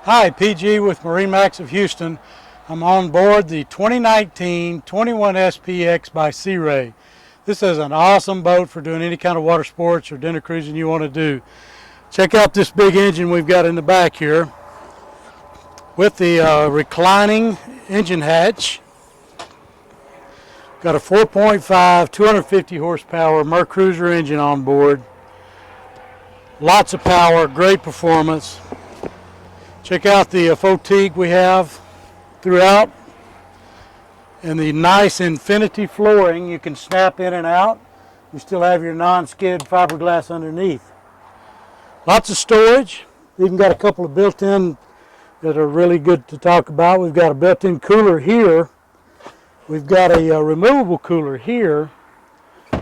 Hi, PG with MarineMax of Houston. I'm on board the 2019 21 SPX by Sea Ray. This is an awesome boat for doing any kind of water sports or dinner cruising you want to do. Check out this big engine we've got in the back here with the reclining engine hatch. Got a 4.5, 250 horsepower MerCruiser engine on board. Lots of power, great performance. Check out the fatigue we have throughout, and the nice infinity flooring. You can snap in and out. You still have your non-skid fiberglass underneath. Lots of storage. Even got a couple of built-in that are really good to talk about. We've got a built-in cooler here. We've got a removable cooler here.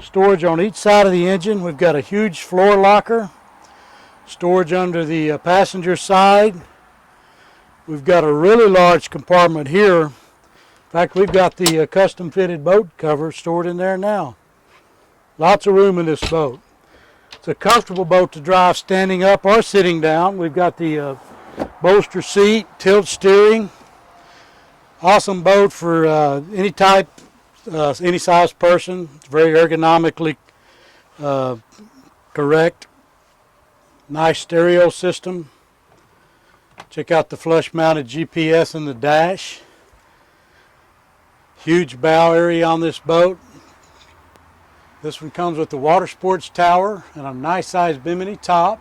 Storage on each side of the engine. We've got a huge floor locker. Storage under the passenger side. We've got a really large compartment here. In fact, we've got the custom fitted boat cover stored in there now. Lots of room in this boat. It's a comfortable boat to drive standing up or sitting down. We've got the bolster seat, tilt steering. Awesome boat for any type, any size person. It's very ergonomically correct. Nice stereo system. Check out the flush mounted GPS in the dash. Huge bow area on this boat. This one comes with the water sports tower and a nice sized bimini top.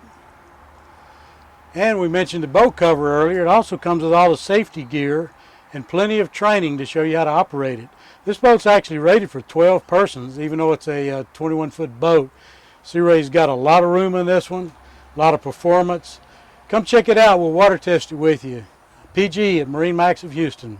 And we mentioned the boat cover earlier. It also comes with all the safety gear and plenty of training to show you how to operate it. This boat's actually rated for 12 persons, even though it's a 21-foot boat. Sea Ray's got a lot of room in this one, a lot of performance. Come check it out. We'll water test it with you. PG at MarineMax of Houston.